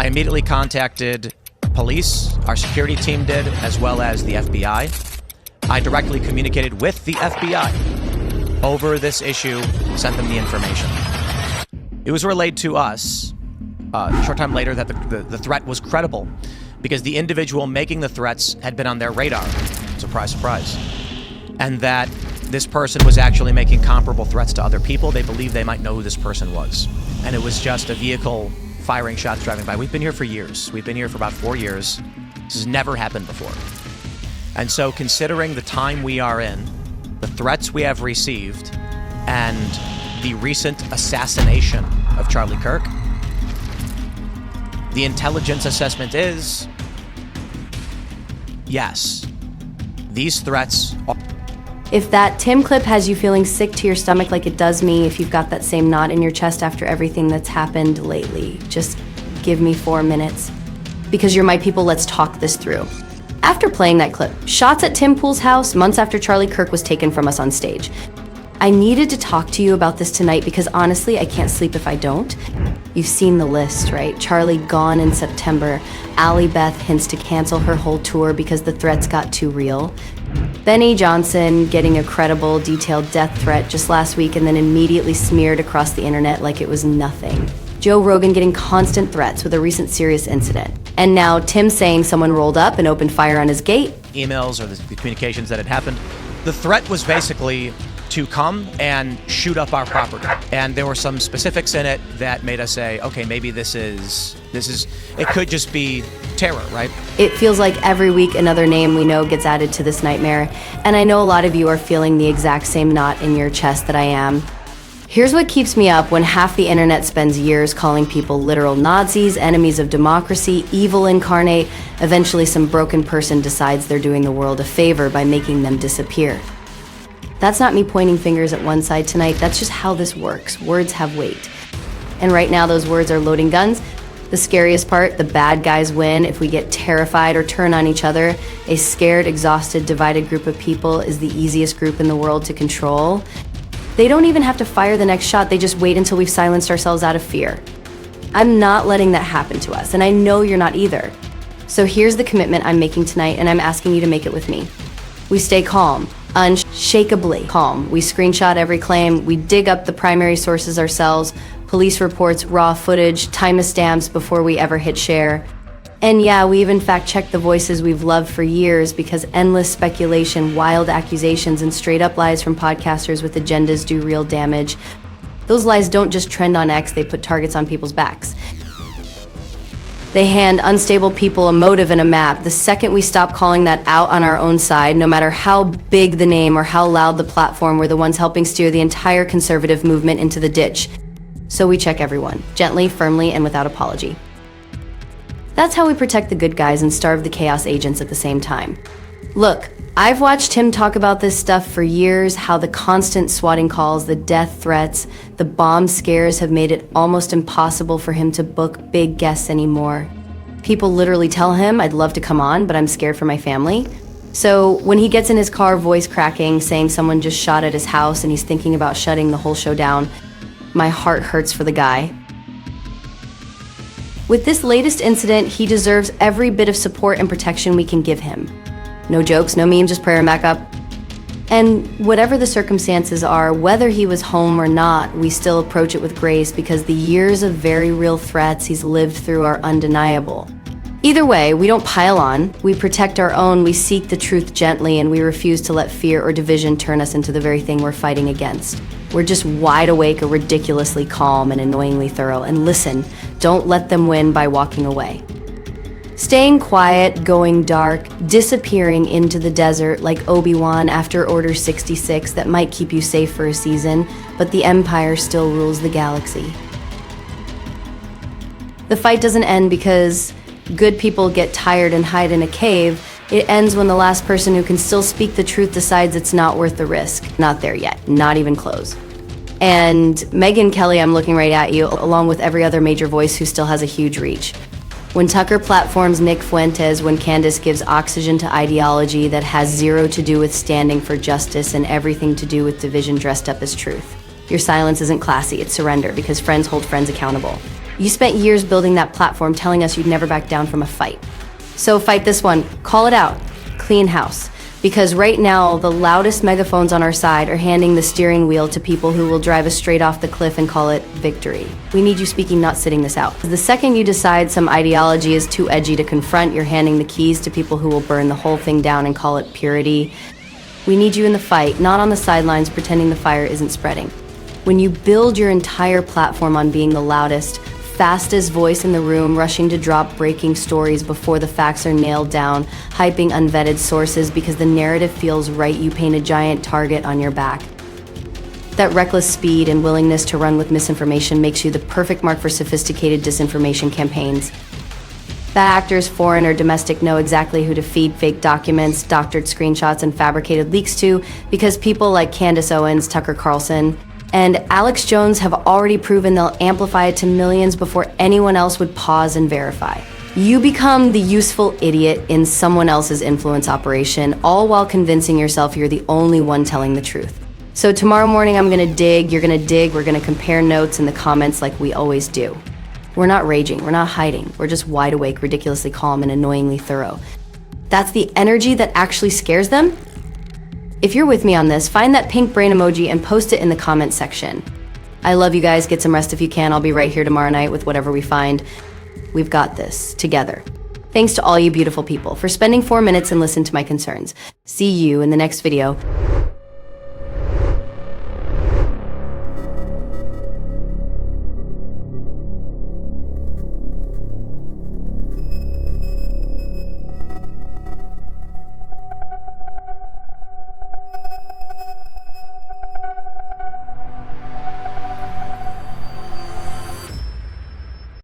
I immediately contacted police, our security team did, as well as the FBI. I directly communicated with the FBI over this issue, sent them the information. It was relayed to us a short time later that the threat was credible because the individual making the threats had been on their radar. Surprise, surprise. And that this person was actually making comparable threats to other people. They believed they might know who this person was. And it was just a vehicle firing shots driving by. We've been here for years. We've been here for about 4 years. This has never happened before. And so considering the time we are in, the threats we have received, and the recent assassination of Charlie Kirk, the intelligence assessment is, yes, these threats are... If that Tim clip has you feeling sick to your stomach like it does me, if you've got that same knot in your chest after everything that's happened lately, just give me 4 minutes. Because you're my people, let's talk this through. After playing that clip, shots at Tim Pool's house months after Charlie Kirk was taken from us on stage. I needed to talk to you about this tonight because honestly, I can't sleep if I don't. You've seen the list, right? Charlie gone in September. Allie Beth hints to cancel her whole tour because the threats got too real. Benny Johnson getting a credible, detailed death threat just last week and then immediately smeared across the internet like it was nothing. Joe Rogan getting constant threats with a recent serious incident. And now Tim saying someone rolled up and opened fire on his gate. Emails or the communications that had happened. The threat was basically to come and shoot up our property. And there were some specifics in it that made us say, okay, maybe this is, it could just be terror, right? It feels like every week another name we know gets added to this nightmare. And I know a lot of you are feeling the exact same knot in your chest that I am. Here's what keeps me up when half the internet spends years calling people literal Nazis, enemies of democracy, evil incarnate. Eventually some broken person decides they're doing the world a favor by making them disappear. That's not me pointing fingers at one side tonight, that's just how this works. Words have weight. And right now those words are loading guns. The scariest part, the bad guys win. If we get terrified or turn on each other, a scared, exhausted, divided group of people is the easiest group in the world to control. They don't even have to fire the next shot, they just wait until we've silenced ourselves out of fear. I'm not letting that happen to us, and I know you're not either. So here's the commitment I'm making tonight, and I'm asking you to make it with me. We stay calm, unshakably calm. We screenshot every claim, we dig up the primary sources ourselves, police reports, raw footage, timestamps before we ever hit share. And yeah, we even fact-check the voices we've loved for years because endless speculation, wild accusations, and straight-up lies from podcasters with agendas do real damage. Those lies don't just trend on X, they put targets on people's backs. They hand unstable people a motive and a map. The second we stop calling that out on our own side, no matter how big the name or how loud the platform, we're the ones helping steer the entire conservative movement into the ditch. So we check everyone, gently, firmly, and without apology. That's how we protect the good guys and starve the chaos agents at the same time. Look, I've watched him talk about this stuff for years, how the constant swatting calls, the death threats, the bomb scares have made it almost impossible for him to book big guests anymore. People literally tell him, I'd love to come on, but I'm scared for my family. So when he gets in his car, voice cracking, saying someone just shot at his house and he's thinking about shutting the whole show down, my heart hurts for the guy. With this latest incident, he deserves every bit of support and protection we can give him. No jokes, no memes, just prayer and backup. And whatever the circumstances are, whether he was home or not, we still approach it with grace because the years of very real threats he's lived through are undeniable. Either way, we don't pile on, we protect our own, we seek the truth gently, and we refuse to let fear or division turn us into the very thing we're fighting against. We're just wide awake or ridiculously calm and annoyingly thorough. And listen, don't let them win by walking away. Staying quiet, going dark, disappearing into the desert like Obi-Wan after Order 66 that might keep you safe for a season, but the Empire still rules the galaxy. The fight doesn't end because good people get tired and hide in a cave. It ends when the last person who can still speak the truth decides it's not worth the risk. Not there yet, not even close. And Megyn Kelly, I'm looking right at you, along with every other major voice who still has a huge reach. When Tucker platforms Nick Fuentes, when Candace gives oxygen to ideology that has zero to do with standing for justice and everything to do with division dressed up as truth. Your silence isn't classy, it's surrender, because friends hold friends accountable. You spent years building that platform, telling us you'd never back down from a fight. So fight this one. Call it out. Clean house. Because right now, the loudest megaphones on our side are handing the steering wheel to people who will drive us straight off the cliff and call it victory. We need you speaking, not sitting this out. The second you decide some ideology is too edgy to confront, you're handing the keys to people who will burn the whole thing down and call it purity. We need you in the fight, not on the sidelines pretending the fire isn't spreading. When you build your entire platform on being the loudest, fastest voice in the room, rushing to drop breaking stories before the facts are nailed down, hyping unvetted sources because the narrative feels right, you paint a giant target on your back. That reckless speed and willingness to run with misinformation makes you the perfect mark for sophisticated disinformation campaigns. That actors, foreign or domestic, know exactly who to feed fake documents, doctored screenshots, and fabricated leaks to, because people like Candace Owens, Tucker Carlson, and Alex Jones have already proven they'll amplify it to millions before anyone else would pause and verify. You become the useful idiot in someone else's influence operation, all while convincing yourself you're the only one telling the truth. So tomorrow morning I'm gonna dig, you're gonna dig, we're gonna compare notes in the comments like we always do. We're not raging, we're not hiding, we're just wide awake, ridiculously calm, and annoyingly thorough. That's the energy that actually scares them? If you're with me on this, find that pink brain emoji and post it in the comments section. I love you guys. Get some rest if you can. I'll be right here tomorrow night with whatever we find. We've got this together. Thanks to all you beautiful people for spending 4 minutes and listening to my concerns. See you in the next video.